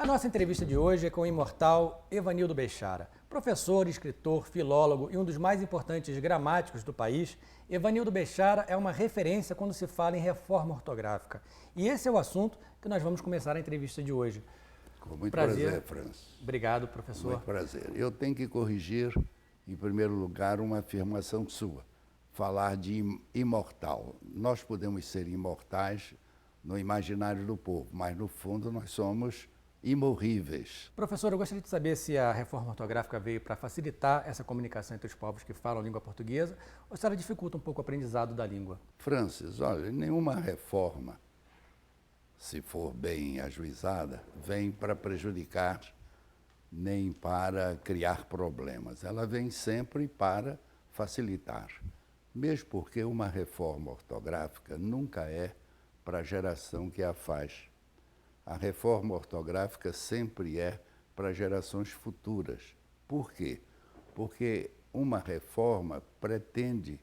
A nossa entrevista de hoje é com o imortal Evanildo Bechara. Professor, escritor, filólogo e um dos mais importantes gramáticos do país, Evanildo Bechara é uma referência quando se fala em reforma ortográfica. E esse é o assunto que nós vamos começar a entrevista de hoje. Com muito prazer, Francis. Obrigado, professor. Muito prazer. Eu tenho que corrigir, em primeiro lugar, uma afirmação sua. Falar de imortal. Nós podemos ser imortais no imaginário do povo, mas no fundo nós somos imorríveis. Professor, eu gostaria de saber se a reforma ortográfica veio para facilitar essa comunicação entre os povos que falam a língua portuguesa ou se ela dificulta um pouco o aprendizado da língua. Francis, olha, nenhuma reforma, se for bem ajuizada, vem para prejudicar nem para criar problemas. Ela vem sempre para facilitar. Mesmo porque uma reforma ortográfica nunca é para a geração que a faz. A reforma ortográfica sempre é para gerações futuras. Por quê? Porque uma reforma pretende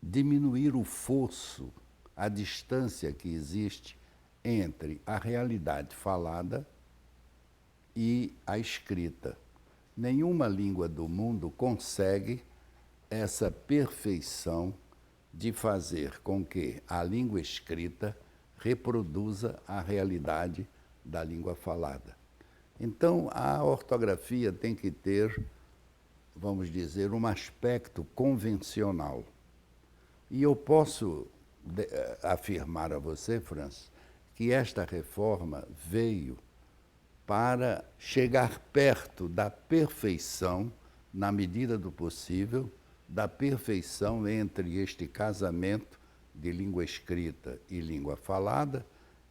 diminuir o fosso, a distância que existe entre a realidade falada e a escrita. Nenhuma língua do mundo consegue essa perfeição de fazer com que a língua escrita reproduza a realidade da língua falada. Então, a ortografia tem que ter, vamos dizer, um aspecto convencional. E eu posso afirmar a você, Francis, que esta reforma veio para chegar perto da perfeição, na medida do possível, da perfeição entre este casamento de língua escrita e língua falada,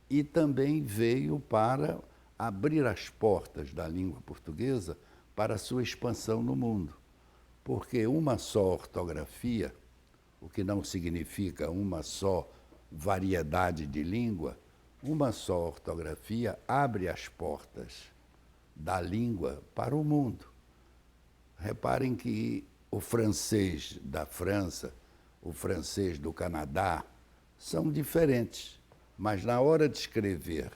e também veio para abrir as portas da língua portuguesa para a sua expansão no mundo. Porque uma só ortografia, o que não significa uma só variedade de língua, uma só ortografia abre as portas da língua para o mundo. Reparem que o francês da França, o francês do Canadá, são diferentes, mas na hora de escrever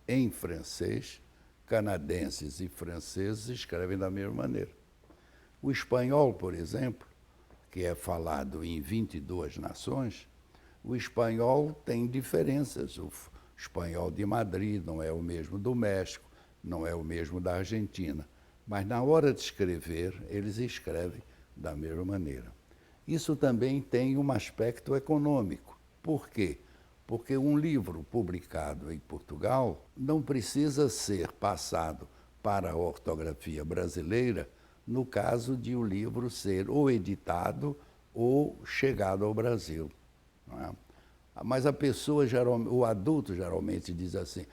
em francês, canadenses e franceses escrevem da mesma maneira. O espanhol, por exemplo, que é falado em 22 nações, o espanhol tem diferenças. O espanhol de Madrid não é o mesmo do México, não é o mesmo da Argentina, mas na hora de escrever, eles escrevem da mesma maneira. Isso também tem um aspecto econômico. Por quê? Porque um livro publicado em Portugal não precisa ser passado para a ortografia brasileira no caso de o livro ser ou editado ou chegado ao Brasil. Não é? Mas a pessoa, o adulto geralmente diz assim,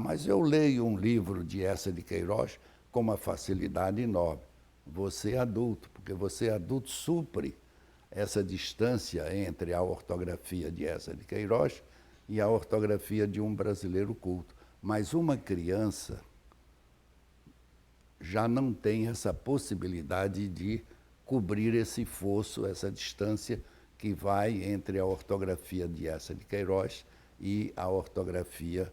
mas eu leio um livro de Eça de Queiroz com uma facilidade enorme. Você é adulto, porque você adulto supre essa distância entre a ortografia de Eça de Queiroz e a ortografia de um brasileiro culto. Mas uma criança já não tem essa possibilidade de cobrir esse fosso, essa distância que vai entre a ortografia de Eça de Queiroz e a ortografia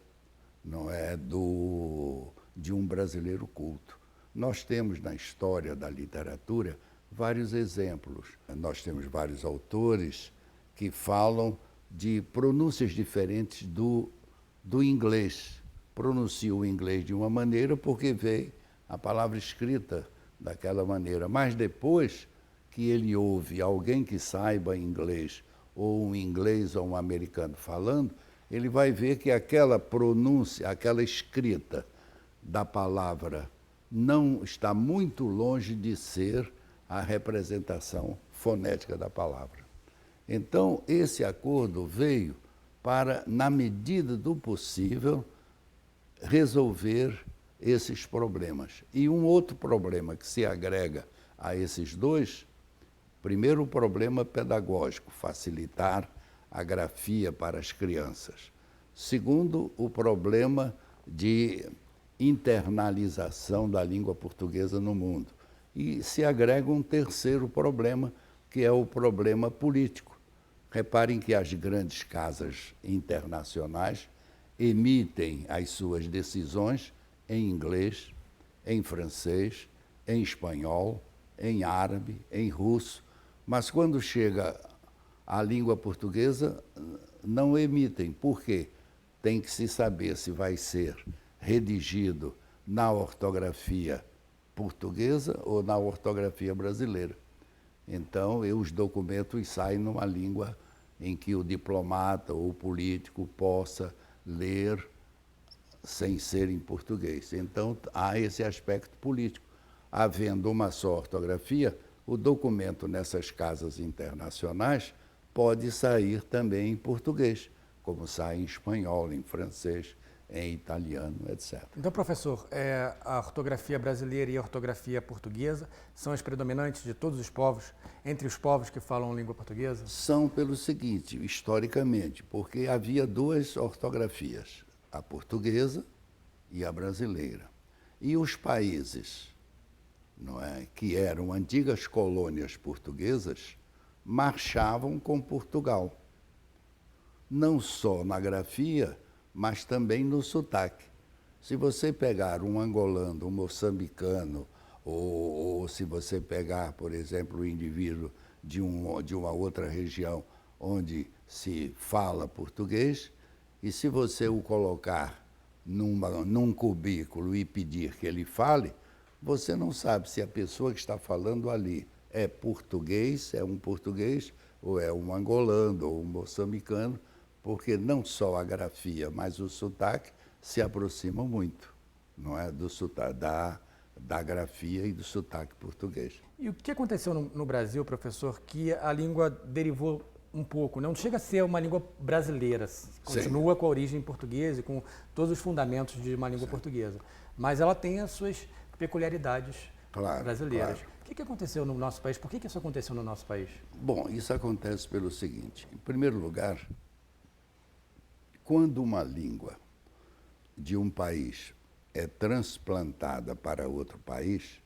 de um brasileiro culto. Nós temos na história da literatura vários exemplos. Nós temos vários autores que falam de pronúncias diferentes do inglês. Pronuncia o inglês de uma maneira porque veio a palavra escrita daquela maneira. Mas depois que ele ouve alguém que saiba inglês, ou um inglês ou um americano falando, ele vai ver que aquela pronúncia, aquela escrita da palavra não está muito longe de ser a representação fonética da palavra. Então, esse acordo veio para, na medida do possível, resolver esses problemas. E um outro problema que se agrega a esses dois, primeiro o problema pedagógico, facilitar a grafia para as crianças. Segundo, o problema de internalização da língua portuguesa no mundo. E se agrega um terceiro problema, que é o problema político. Reparem que as grandes casas internacionais, emitem as suas decisões em inglês, em francês, em espanhol, em árabe, em russo, mas quando chega à língua portuguesa, não emitem. Por quê? Tem que se saber se vai ser redigido na ortografia portuguesa ou na ortografia brasileira. Então, os documentos saem numa língua em que o diplomata ou o político possa ler sem ser em português. Então, há esse aspecto político. Havendo uma só ortografia, o documento nessas casas internacionais pode sair também em português, como sai em espanhol, em francês, em italiano, etc. Então, professor, a ortografia brasileira e a ortografia portuguesa são as predominantes de todos os povos, entre os povos que falam língua portuguesa? São pelo seguinte, historicamente, porque havia duas ortografias, a portuguesa e a brasileira. E os países, não é, que eram antigas colônias portuguesas, marchavam com Portugal, não só na grafia, mas também no sotaque. Se você pegar um angolano, um moçambicano, ou se você pegar, por exemplo, o indivíduo de uma outra região onde se fala português, e se você o colocar num cubículo e pedir que ele fale, você não sabe se a pessoa que está falando ali é português, é um português, ou é um angolano, ou um moçambicano, porque não só a grafia, mas o sotaque se aproximam muito, não é, do sotaque, da grafia e do sotaque português. E o que aconteceu no Brasil, professor, que a língua derivou um pouco, não chega a ser uma língua brasileira, continua com a origem portuguesa e com todos os fundamentos de uma língua portuguesa, mas ela tem as suas peculiaridades brasileiras. Claro. O que aconteceu no nosso país? Por que isso aconteceu no nosso país? Bom, isso acontece pelo seguinte, em primeiro lugar, quando uma língua de um país é transplantada para outro país,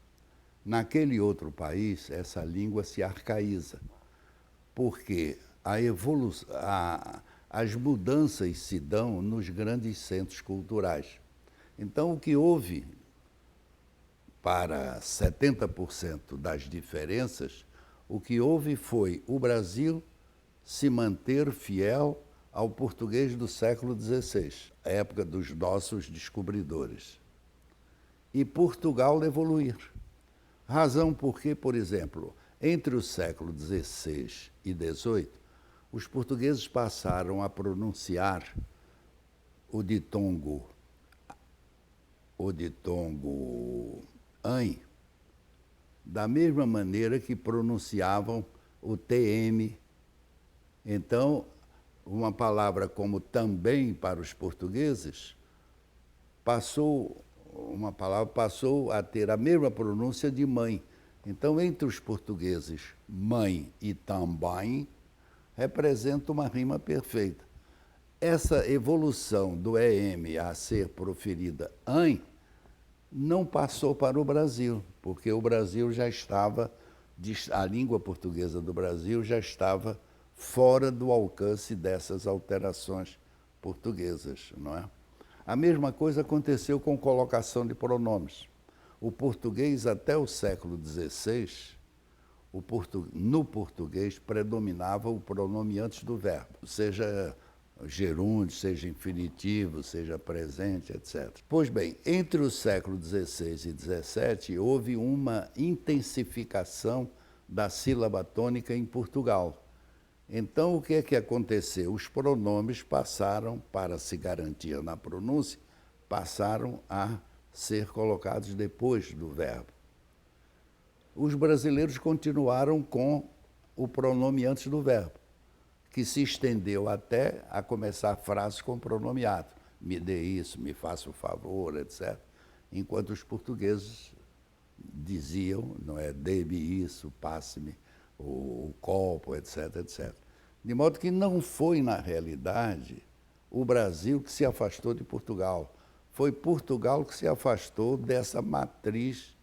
naquele outro país essa língua se arcaiza, porque as mudanças se dão nos grandes centros culturais. Então, o que houve para 70% das diferenças, o que houve foi o Brasil se manter fiel ao português do século XVI, a época dos nossos descobridores. E Portugal evoluir. Razão porque, por exemplo, entre o século XVI e XVIII, os portugueses passaram a pronunciar o ditongo "ãe", da mesma maneira que pronunciavam o TM. Então, uma palavra como também para os portugueses passou a ter a mesma pronúncia de mãe. Então, entre os portugueses, mãe e também representa uma rima perfeita. Essa evolução do EM a ser proferida "ãe" não passou para o Brasil, porque o Brasil já estava, a língua portuguesa do Brasil já estava fora do alcance dessas alterações portuguesas, não é? A mesma coisa aconteceu com colocação de pronomes. O português, até o século XVI, no português predominava o pronome antes do verbo, seja gerúndio, seja infinitivo, seja presente, etc. Pois bem, entre o século XVI e XVII, houve uma intensificação da sílaba tônica em Portugal. Então, o que é que aconteceu? Os pronomes passaram, para se garantir na pronúncia, passaram a ser colocados depois do verbo. Os brasileiros continuaram com o pronome antes do verbo, que se estendeu até a começar frases com pronomeado. Me dê isso, me faça o favor, etc. Enquanto os portugueses diziam, não é, dê-me isso, passe-me o copo, etc, etc. De modo que não foi, na realidade, o Brasil que se afastou de Portugal. Foi Portugal que se afastou dessa matriz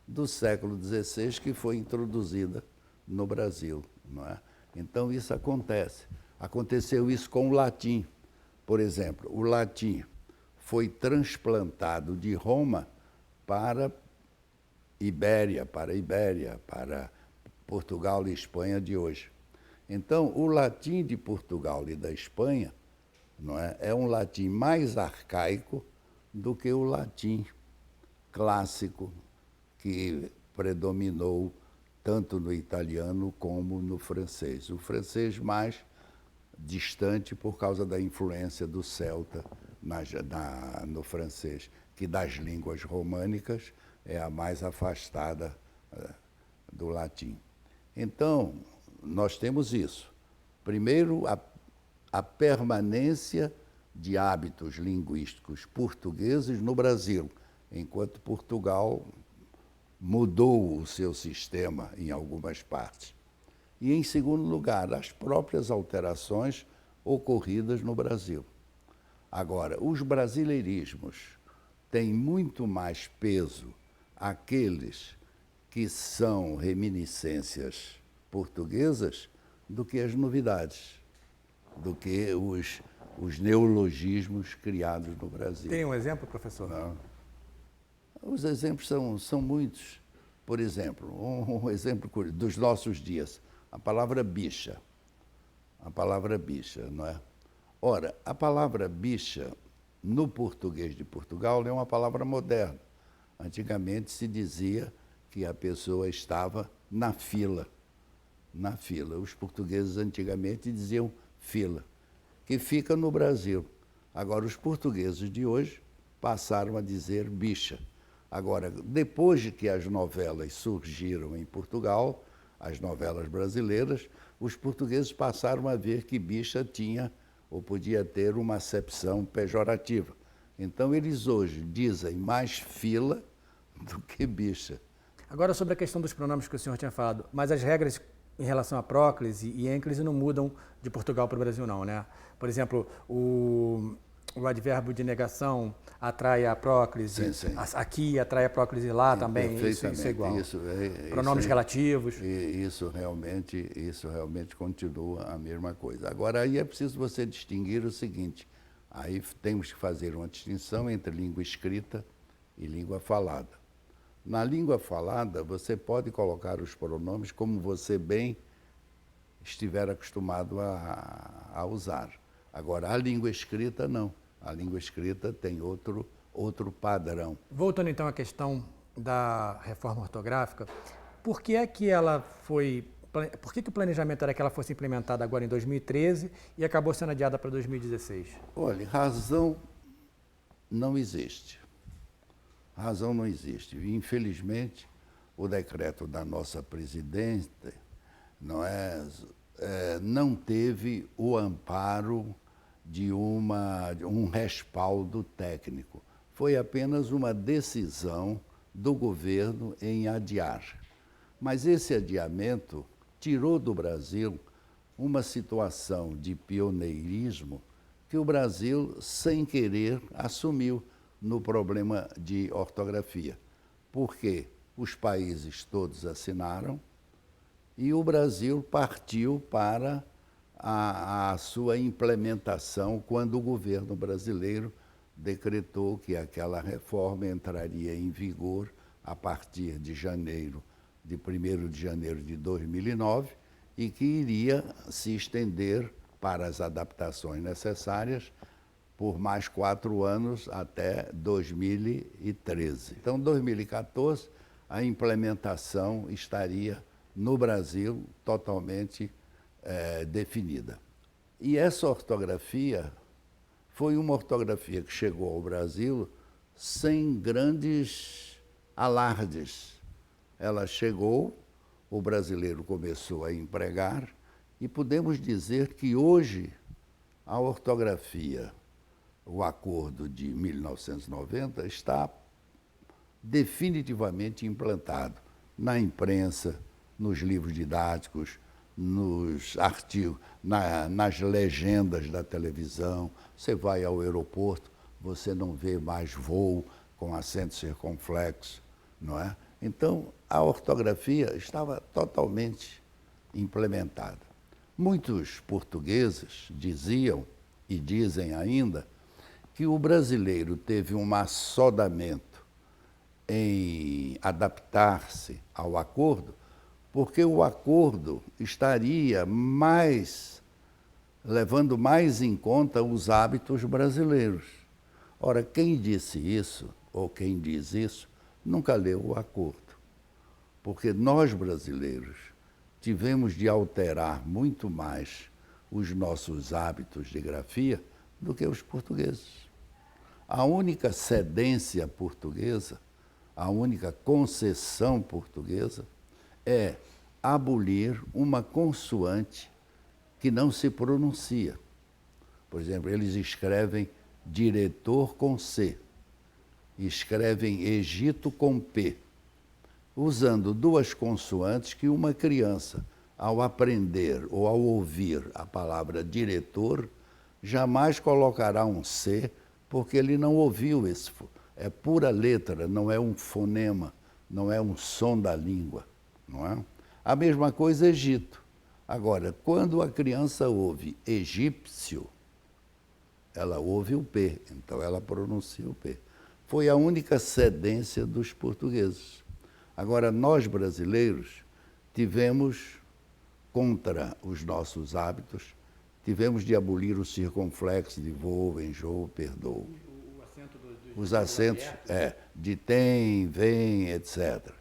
do século XVI que foi introduzida no Brasil, não é? Então, isso acontece. Aconteceu isso com o latim. Por exemplo, o latim foi transplantado de Roma para Ibéria, para Portugal e Espanha de hoje. Então, o latim de Portugal e da Espanha não é, é um latim mais arcaico do que o latim clássico que predominou tanto no italiano como no francês. O francês mais distante por causa da influência do celta no francês, que das línguas românicas é a mais afastada do latim. Então, nós temos isso. Primeiro, a permanência de hábitos linguísticos portugueses no Brasil, enquanto Portugal mudou o seu sistema em algumas partes. E, em segundo lugar, as próprias alterações ocorridas no Brasil. Agora, os brasileirismos têm muito mais peso aqueles que são reminiscências portuguesas do que as novidades, do que os neologismos criados no Brasil. Tem um exemplo, professor? Não. Os exemplos são muitos. Por exemplo, um exemplo dos nossos dias, a palavra bicha. A palavra bicha, não é? Ora, a palavra bicha, no português de Portugal, é uma palavra moderna. Antigamente se dizia que a pessoa estava na fila. Na fila. Os portugueses antigamente diziam fila, que fica no Brasil. Agora, os portugueses de hoje passaram a dizer bicha. Agora, depois de que as novelas surgiram em Portugal, as novelas brasileiras, os portugueses passaram a ver que bicha tinha ou podia ter uma acepção pejorativa. Então, eles hoje dizem mais fila do que bicha. Agora, sobre a questão dos pronomes que o senhor tinha falado, mas as regras em relação a próclise e ênclise não mudam de Portugal para o Brasil, não, né? Por exemplo, o advérbio de negação atrai a próclise, Sim, sim. aqui atrai a próclise lá também, isso é igual. Pronomes relativos. Isso realmente continua a mesma coisa. Agora, aí é preciso você distinguir o seguinte, aí temos que fazer uma distinção entre língua escrita e língua falada. Na língua falada, você pode colocar os pronomes como você bem estiver acostumado a usar. Agora, a língua escrita, não. A língua escrita tem outro padrão. Voltando então à questão da reforma ortográfica, por que é que ela foi... Por que o planejamento era que ela fosse implementada agora em 2013 e acabou sendo adiada para 2016? Olha, razão não existe. Razão não existe. Infelizmente, o decreto da nossa presidente não teve o amparo de um respaldo técnico. Foi apenas uma decisão do governo em adiar. Mas esse adiamento tirou do Brasil uma situação de pioneirismo que o Brasil, sem querer, assumiu no problema de ortografia, porque os países todos assinaram e o Brasil partiu para a sua implementação quando o governo brasileiro decretou que aquela reforma entraria em vigor a partir de 1º de janeiro de 2009 e que iria se estender para as adaptações necessárias por mais 4 anos até 2013. Então, em 2014, a implementação estaria no Brasil totalmente definida. E essa ortografia foi uma ortografia que chegou ao Brasil sem grandes alardes. Ela chegou, o brasileiro começou a empregar e podemos dizer que hoje a ortografia, o acordo de 1990, está definitivamente implantado na imprensa, nos livros didáticos, nos artigos, nas legendas da televisão. Você vai ao aeroporto, você não vê mais voo com acento circunflexo, não é? Então, a ortografia estava totalmente implementada. Muitos portugueses diziam, e dizem ainda, que o brasileiro teve um assodamento em adaptar-se ao acordo, porque o acordo estaria levando mais em conta os hábitos brasileiros. Ora, quem disse isso, ou quem diz isso, nunca leu o acordo. Porque nós, brasileiros, tivemos de alterar muito mais os nossos hábitos de grafia do que os portugueses. A única cedência portuguesa, a única concessão portuguesa é abolir uma consoante que não se pronuncia. Por exemplo, eles escrevem diretor com C, escrevem Egito com P, usando duas consoantes que uma criança, ao aprender ou ao ouvir a palavra diretor, jamais colocará um C, porque ele não ouviu esse. É pura letra, não é um fonema, não é um som da língua, não é? A mesma coisa Egito. Agora, quando a criança ouve egípcio, ela ouve o P, então ela pronuncia o P. Foi a única cedência dos portugueses. Agora, nós brasileiros tivemos, contra os nossos hábitos, tivemos de abolir o circunflexo de vou, enjoo, perdoo. Os acentos de tem, vem, etc.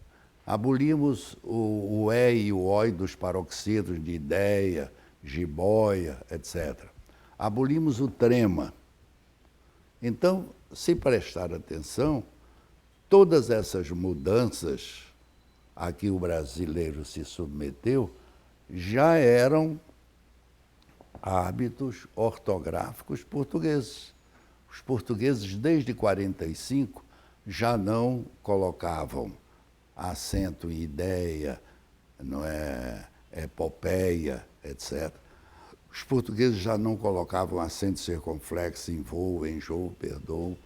Abolimos o E e o OI dos paroxítonos de ideia, jiboia, etc. Abolimos o trema. Então, se prestar atenção, todas essas mudanças a que o brasileiro se submeteu já eram hábitos ortográficos portugueses. Os portugueses, desde 45, já não colocavam acento em ideia, não é, epopeia, etc. Os portugueses já não colocavam acento circunflexo em vou, enjoo, perdoo,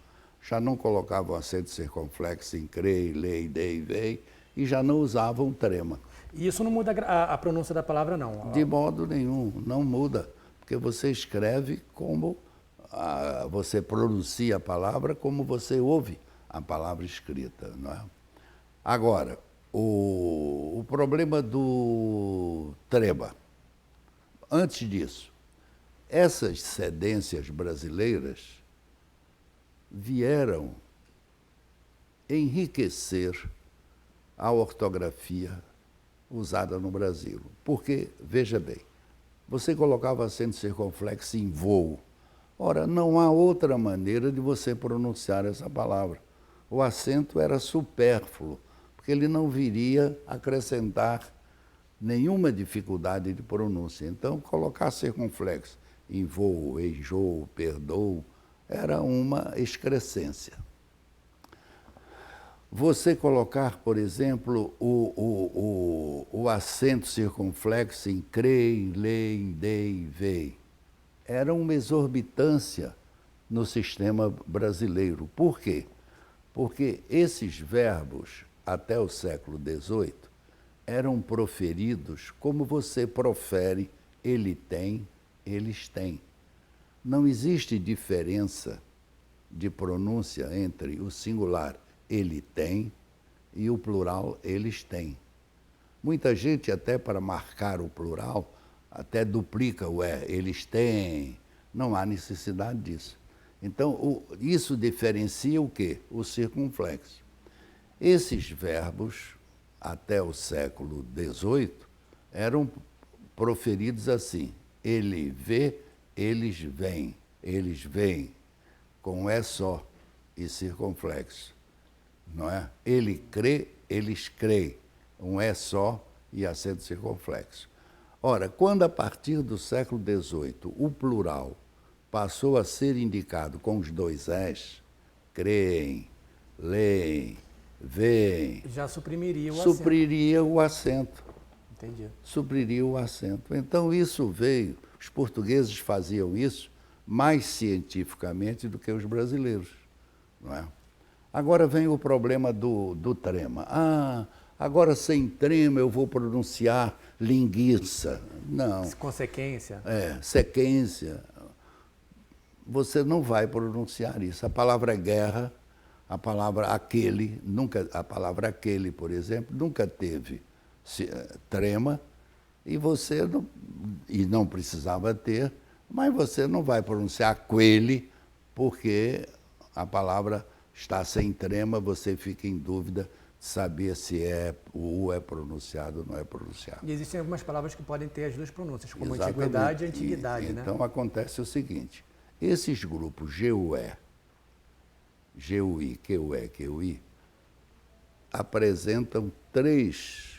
já não colocavam acento circunflexo em crei, lei, dei, vei, e já não usavam trema. E isso não muda a pronúncia da palavra, não? De modo nenhum, não muda, porque você escreve como você pronuncia a palavra, como você ouve a palavra escrita, não é? Agora, o problema do trema. Antes disso, essas cedências brasileiras vieram enriquecer a ortografia usada no Brasil. Porque, veja bem, você colocava acento circunflexo em voo. Ora, não há outra maneira de você pronunciar essa palavra. O acento era supérfluo, porque ele não viria acrescentar nenhuma dificuldade de pronúncia. Então, colocar circunflexo em voo, enjoo, perdoo, era uma excrescência. Você colocar, por exemplo, o acento circunflexo em crei, lei, dei, vei, era uma exorbitância no sistema brasileiro. Por quê? Porque esses verbos, até o século XVIII, eram proferidos como você profere ele tem, eles têm. Não existe diferença de pronúncia entre o singular ele tem e o plural eles têm. Muita gente, até para marcar o plural, até duplica o é, eles têm. Não há necessidade disso. Então, isso diferencia o quê? O circunflexo. Esses verbos, até o século XVIII, eram proferidos assim: ele vê, eles vêm, com é só e circunflexo, não é? Ele crê, eles creem, um é só e acento circunflexo. Ora, quando a partir do século XVIII o plural passou a ser indicado com os dois és, creem, leem, veem, já suprimiria o acento. Entendi. Supriria o acento. Então isso veio, os portugueses faziam isso mais cientificamente do que os brasileiros, não é? Agora vem o problema do trema. Agora sem trema eu vou pronunciar linguiça. Não. Com sequência. Sequência. você não vai pronunciar isso. A palavra guerra, a palavra aquele, a palavra aquele, por exemplo, nunca teve trema, e você não precisava ter, mas você não vai pronunciar aquele, porque a palavra está sem trema, você fica em dúvida de saber se o U é pronunciado ou não é pronunciado. E existem algumas palavras que podem ter as duas pronúncias, como Exatamente. antiguidade e antiguidade, né? Então acontece o seguinte, esses grupos GUE, GUI, QE, QI, apresentam três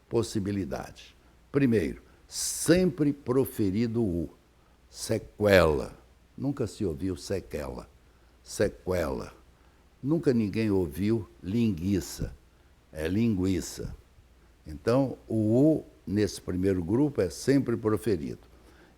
possibilidades. Primeiro, sempre proferido U, sequela. Nunca se ouviu sequela, sequela. Nunca ninguém ouviu linguiça, é linguiça. Então, o U, nesse primeiro grupo, é sempre proferido.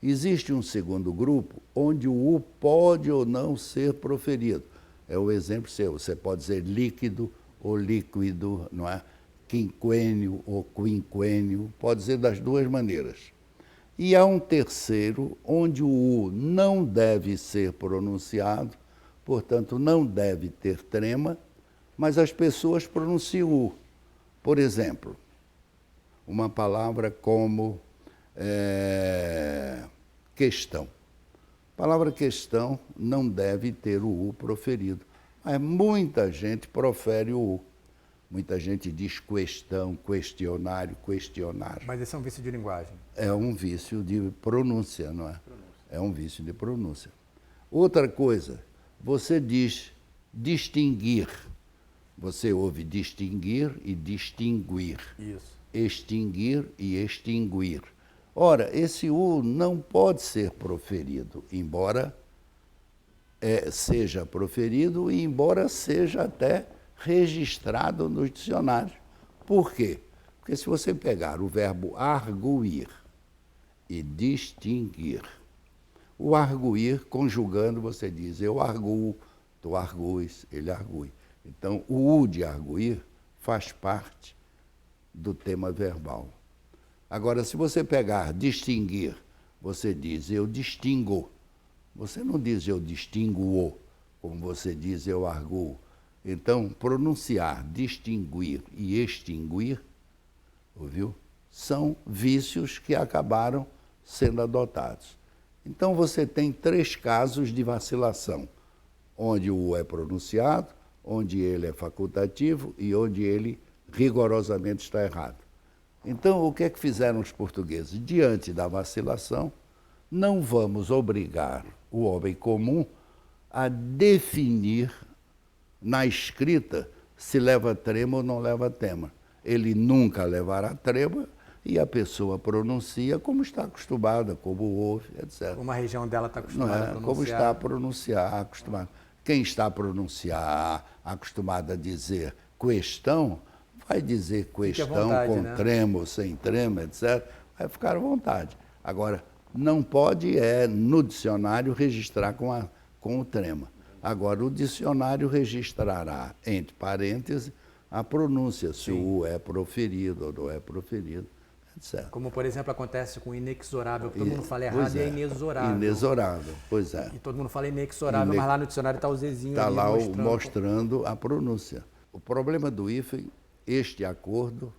Existe um segundo grupo onde o U pode ou não ser proferido. É o exemplo seu, você pode dizer líquido ou líquido, não é? Quinquênio ou quinquênio, pode dizer das duas maneiras. E há um terceiro, onde o U não deve ser pronunciado, portanto, não deve ter trema, mas as pessoas pronunciam U. Por exemplo, uma palavra como questão. A palavra questão não deve ter o U proferido, mas muita gente profere o U. Muita gente diz questão, questionário, questionar. Mas esse é um vício de linguagem. É um vício de pronúncia, não é? É um vício de pronúncia. Outra coisa, você diz distinguir. Você ouve distinguir e distinguir. Isso. Extinguir e extinguir. Ora, esse U não pode ser proferido, embora seja proferido e embora seja até registrado nos dicionários. Por quê? Porque se você pegar o verbo arguir e distinguir, o arguir, conjugando, você diz eu arguo, tu arguis, ele argui. Então, o U de arguir faz parte do tema verbal. Agora, se você pegar distinguir, você diz eu distingo. Você não diz eu distingo-o, como você diz eu arguo. Então, pronunciar, distinguir e extinguir, ouviu? São vícios que acabaram sendo adotados. Então, você tem 3 casos de vacilação, onde o U é pronunciado, onde ele é facultativo e onde ele rigorosamente está errado. Então, o que é que fizeram os portugueses? Diante da vacilação, não vamos obrigar o homem comum a definir na escrita se leva trema ou não leva trema. Ele nunca levará trema e a pessoa pronuncia como está acostumada, como ouve, etc. Uma região dela está acostumada a pronunciar. Como está a pronunciar, acostumado. Quem está a pronunciar, acostumado a dizer questão, vai dizer questão vontade, com trema ou sem trema, etc. Vai ficar à vontade. Agora, não pode no dicionário registrar com o trema. Agora, o dicionário registrará, entre parênteses, a pronúncia, se o U é proferido ou não é proferido, etc. Como, por exemplo, acontece com inexorável, que todo mundo fala errado e é inexorável. Inexorável, pois é. E todo mundo fala inexorável, mas lá no dicionário está o Zezinho Está ali lá mostrando a pronúncia. O problema do hífen, este acordo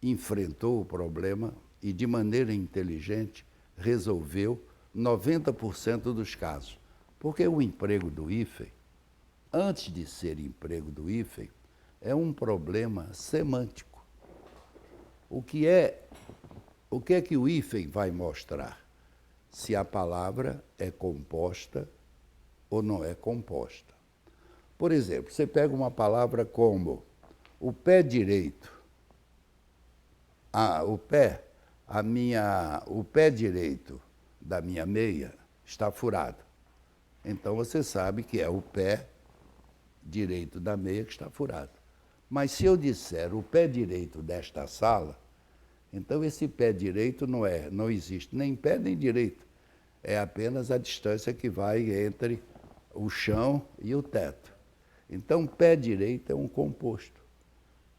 enfrentou o problema e, de maneira inteligente, resolveu 90% dos casos. Porque o emprego do hífen, antes de ser emprego do hífen, é um problema semântico. O que é que o hífen vai mostrar? Se a palavra é composta ou não é composta. Por exemplo, você pega uma palavra como o pé direito. O pé direito da minha meia está furado. Então você sabe que é o pé direito da meia que está furado. Mas se eu disser o pé direito desta sala, então esse pé direito não existe nem pé nem direito. É apenas a distância que vai entre o chão e o teto. Então, pé direito é um composto.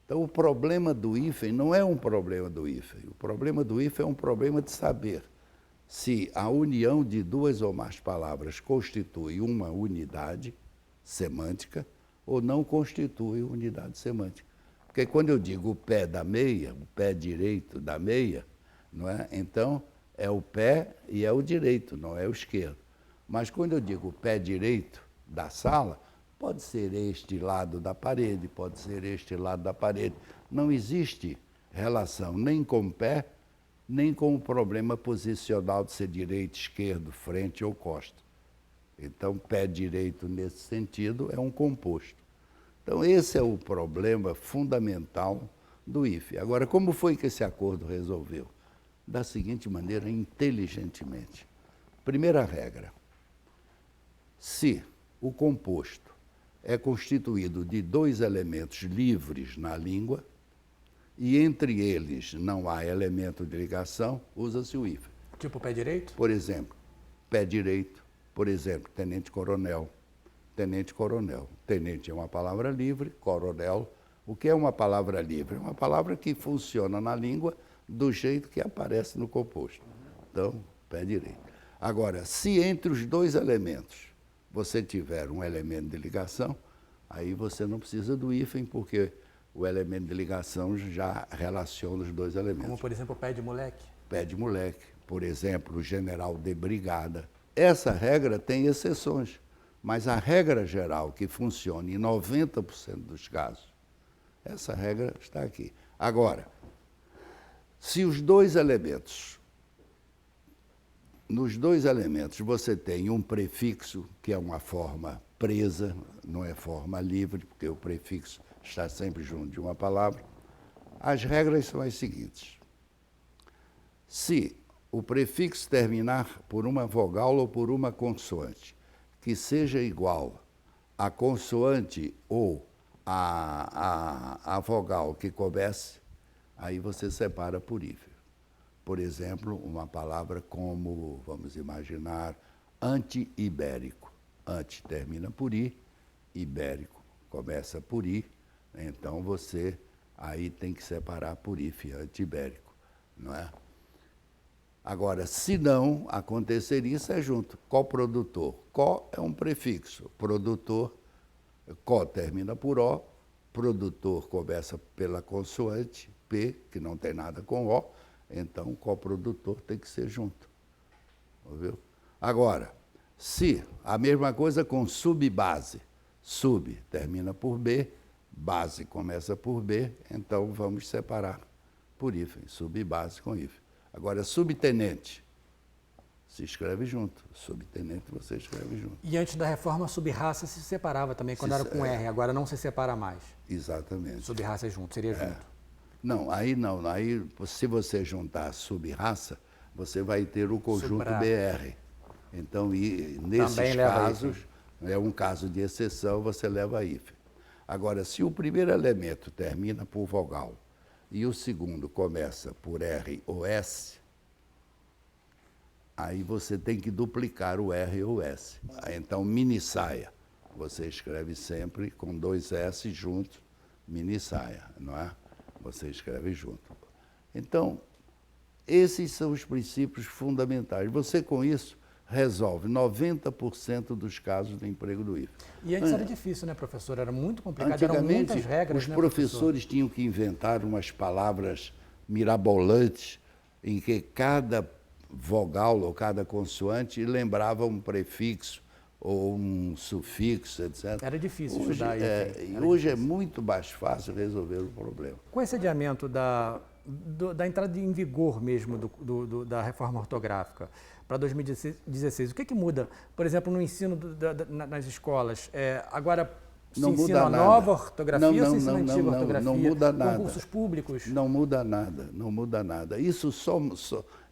Então, o problema do hífen não é um problema do hífen. O problema do hífen é um problema de saber se a união de duas ou mais palavras constitui uma unidade semântica ou não constitui unidade semântica. Porque quando eu digo o pé da meia, o pé direito da meia, não é? Então é o pé e é o direito, não é o esquerdo. Mas quando eu digo o pé direito da sala, pode ser este lado da parede, pode ser este lado da parede. Não existe relação nem com o pé, nem com o problema posicional de ser direito, esquerdo, frente ou costa. Então, pé direito, nesse sentido, é um composto. Então, esse é o problema fundamental do IFE. Agora, como foi que esse acordo resolveu? Da seguinte maneira, inteligentemente. Primeira regra: se o composto é constituído de dois elementos livres na língua e entre eles não há elemento de ligação, usa-se o IFE. Tipo pé direito? Por exemplo, pé direito, por exemplo, tenente-coronel. Tenente-coronel. Tenente é uma palavra livre, coronel. O que é uma palavra livre? É uma palavra que funciona na língua do jeito que aparece no composto. Então, pé direito. Agora, se entre os dois elementos você tiver um elemento de ligação, aí você não precisa do hífen, porque o elemento de ligação já relaciona os dois elementos. Como, por exemplo, pé de moleque? Pé de moleque. Por exemplo, o general de brigada. Essa regra tem exceções, mas a regra geral que funciona em 90% dos casos, essa regra está aqui. Agora, se os dois elementos, nos dois elementos você tem um prefixo, que é uma forma presa, não é forma livre, porque o prefixo está sempre junto de uma palavra, as regras são as seguintes. Se o prefixo terminar por uma vogal ou por uma consoante, que seja igual à consoante ou à vogal que comece, aí você separa por hífen. Por exemplo, uma palavra como, vamos imaginar, anti-ibérico. Anti termina por i, ibérico começa por i, então você aí tem que separar por hífen, anti-ibérico, não é? Agora, se não acontecer isso, é junto. Coprodutor. Co é um prefixo. Produtor, co termina por o. Produtor começa pela consoante P, que não tem nada com o. Então, coprodutor tem que ser junto. Viu? Agora, se a mesma coisa com subbase. Sub termina por B, base começa por B, então vamos separar por hífen. Subbase com hífen. Agora, subtenente, se escreve junto. Subtenente, você escreve junto. E antes da reforma, subraça se separava também, quando era com R. Agora não se separa mais. Exatamente. Subraça é junto, seria junto. Não, aí não. Aí, se você juntar subraça, você vai ter o conjunto BR. Então, nesses casos, é um caso de exceção, você leva hífen. Agora, se o primeiro elemento termina por vogal, e o segundo começa por R ou S, aí você tem que duplicar o R ou S. Então, mini saia, você escreve sempre com dois S juntos, mini saia, não é? Você escreve junto. Então, esses são os princípios fundamentais. Você, com isso, resolve 90% dos casos do emprego do IFE. E antes era difícil, né, professor? Era muito complicado, eram muitas regras, os professores tinham que inventar umas palavras mirabolantes em que cada vogal ou cada consoante lembrava um prefixo ou um sufixo, etc. Era difícil estudar isso. Hoje é muito mais fácil resolver o problema. Com esse adiamento da entrada em vigor mesmo da reforma ortográfica para 2016, o que muda? Por exemplo, no ensino nas escolas, agora se ensina a nova ortografia ou se ensina a antiga ortografia? Não muda nada. Concursos públicos? Não muda nada, não muda nada. Isso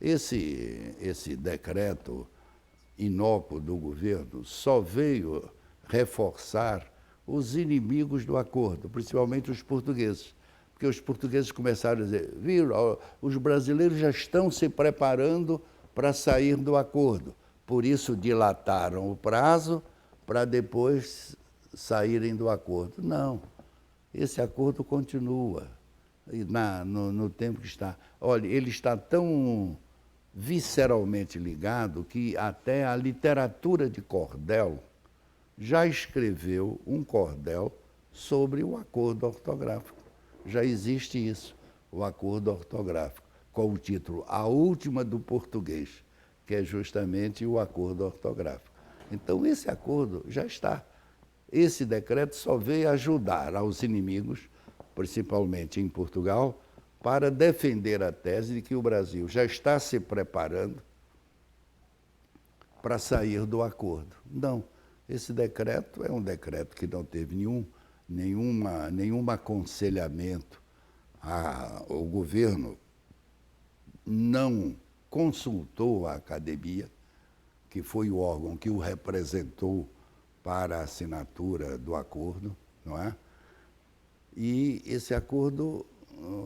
esse decreto inócuo do governo só veio reforçar os inimigos do acordo, principalmente os portugueses. Porque os portugueses começaram a dizer, viram, os brasileiros já estão se preparando para sair do acordo. Por isso dilataram o prazo para depois saírem do acordo. Não, esse acordo continua no tempo que está. Olha, ele está tão visceralmente ligado que até a literatura de cordel já escreveu um cordel sobre o acordo ortográfico. Já existe isso, o acordo ortográfico, com o título A Última do Português, que é justamente o acordo ortográfico. Então, esse acordo já está. Esse decreto só veio ajudar aos inimigos, principalmente em Portugal, para defender a tese de que o Brasil já está se preparando para sair do acordo. Não, esse decreto é um decreto que não teve nenhum aconselhamento. O governo não consultou a academia, que foi o órgão que o representou para a assinatura do acordo, não é? E esse acordo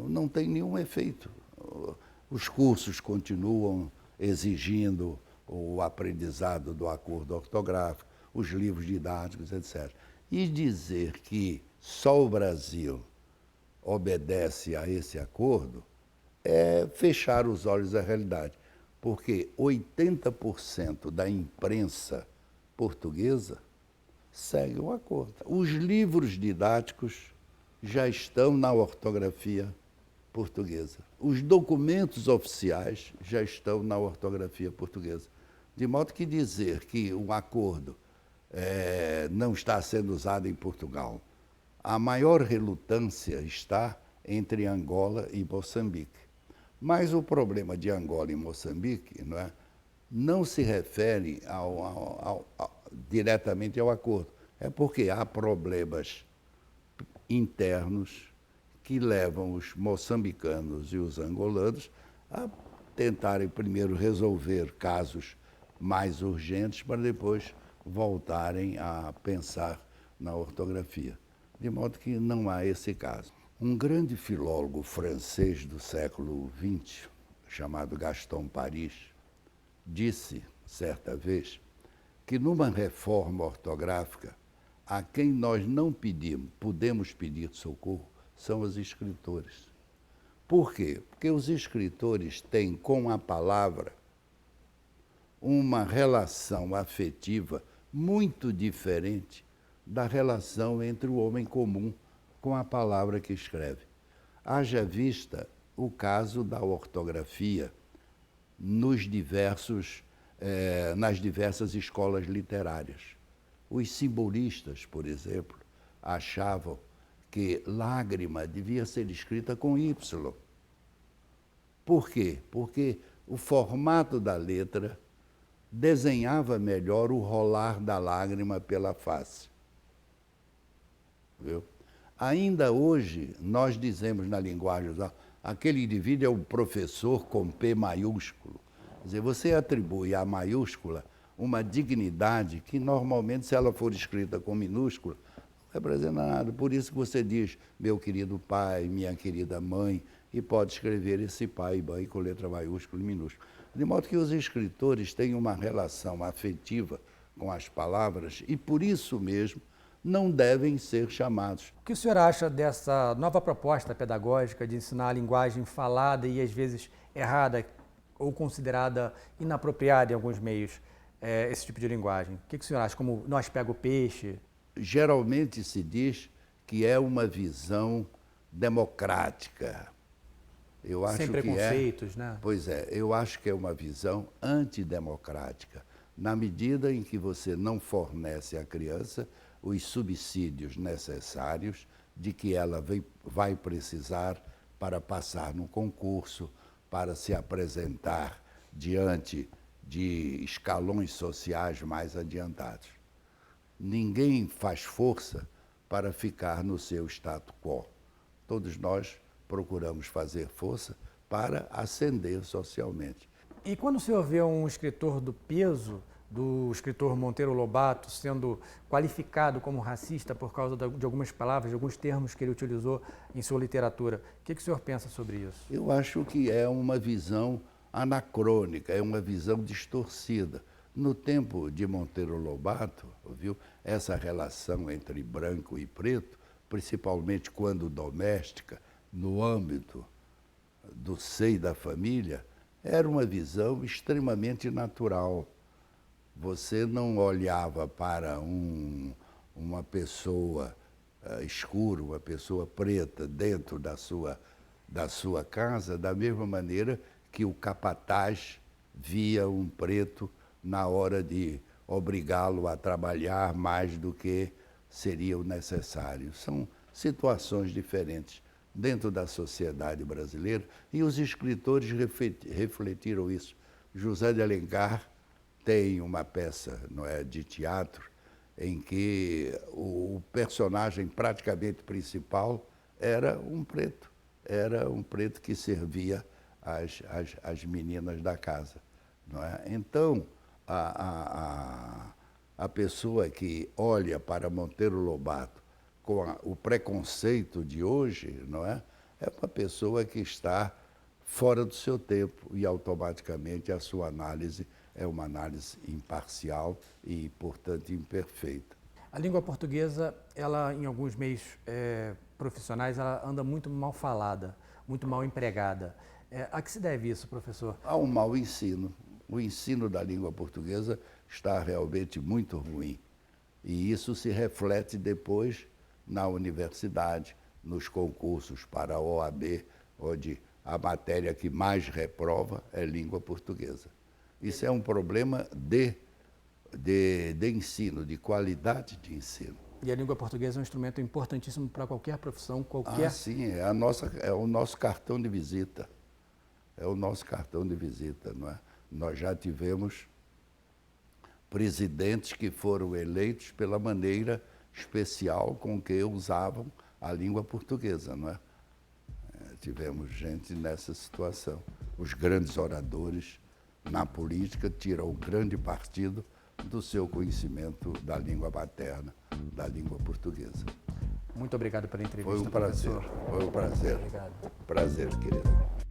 não tem nenhum efeito. Os cursos continuam exigindo o aprendizado do acordo ortográfico, os livros didáticos, etc. E dizer que só o Brasil obedece a esse acordo é fechar os olhos à realidade, porque 80% da imprensa portuguesa segue o acordo. Os livros didáticos já estão na ortografia portuguesa. Os documentos oficiais já estão na ortografia portuguesa. De modo que dizer que o acordo não está sendo usado em Portugal, a maior relutância está entre Angola e Moçambique. Mas o problema de Angola e Moçambique não se refere diretamente ao acordo. É porque há problemas internos que levam os moçambicanos e os angolanos a tentarem primeiro resolver casos mais urgentes para depois voltarem a pensar na ortografia. De modo que não há esse caso. Um grande filólogo francês do século XX, chamado Gaston Paris, disse, certa vez, que numa reforma ortográfica, a quem nós não podemos pedir socorro são os escritores. Por quê? Porque os escritores têm com a palavra uma relação afetiva muito diferente da relação entre o homem comum com a palavra que escreve. Haja vista o caso da ortografia nas diversas escolas literárias. Os simbolistas, por exemplo, achavam que lágrima devia ser escrita com Y. Por quê? Porque o formato da letra desenhava melhor o rolar da lágrima pela face. Viu? Ainda hoje, nós dizemos na linguagem usada, aquele indivíduo é o professor com P maiúsculo. Quer dizer, você atribui à maiúscula uma dignidade que, normalmente, se ela for escrita com minúscula, não representa nada. Por isso que você diz, meu querido pai, minha querida mãe, e pode escrever esse pai e mãe com letra maiúscula e minúscula. De modo que os escritores têm uma relação afetiva com as palavras e, por isso mesmo, não devem ser chamados. O que o senhor acha dessa nova proposta pedagógica de ensinar a linguagem falada e, às vezes, errada ou considerada inapropriada em alguns meios, esse tipo de linguagem? O que o senhor acha? Como nós pega o peixe? Geralmente se diz que é uma visão democrática. Eu acho sem preconceitos, né? Pois é, eu acho que é uma visão antidemocrática, na medida em que você não fornece à criança os subsídios necessários de que ela vai precisar para passar no concurso, para se apresentar diante de escalões sociais mais adiantados. Ninguém faz força para ficar no seu status quo. Todos nós procuramos fazer força para ascender socialmente. E quando o senhor vê um escritor do peso, do escritor Monteiro Lobato, sendo qualificado como racista por causa de algumas palavras, de alguns termos que ele utilizou em sua literatura, o que o senhor pensa sobre isso? Eu acho que é uma visão anacrônica, é uma visão distorcida. No tempo de Monteiro Lobato, viu, essa relação entre branco e preto, principalmente quando doméstica, no âmbito do seio da família, era uma visão extremamente natural. Você não olhava para uma pessoa escura, uma pessoa preta dentro da sua casa, da mesma maneira que o capataz via um preto na hora de obrigá-lo a trabalhar mais do que seria o necessário. São situações diferentes dentro da sociedade brasileira e os escritores refletiram isso. José de Alencar tem uma peça, não é, de teatro em que o personagem praticamente principal era um preto que servia as meninas da casa, não é? Então, a pessoa que olha para Monteiro Lobato com o preconceito de hoje, não é? É uma pessoa que está fora do seu tempo e automaticamente a sua análise é uma análise imparcial e, portanto, imperfeita. A língua portuguesa, ela em alguns meios profissionais, ela anda muito mal falada, muito mal empregada. A que se deve isso, professor? Há um mau ensino. O ensino da língua portuguesa está realmente muito ruim. E isso se reflete depois na universidade, nos concursos para a OAB, onde a matéria que mais reprova é língua portuguesa. Isso é um problema de ensino, de qualidade de ensino. E a língua portuguesa é um instrumento importantíssimo para qualquer profissão, qualquer... Sim, é o nosso cartão de visita. É o nosso cartão de visita, não é? Nós já tivemos presidentes que foram eleitos pela maneira especial com que usavam a língua portuguesa, não é? Tivemos gente nessa situação. Os grandes oradores na política tiram grande partido do seu conhecimento da língua materna, da língua portuguesa. Muito obrigado pela entrevista, Foi um prazer. professor. Foi um prazer. Obrigado. Prazer, querido.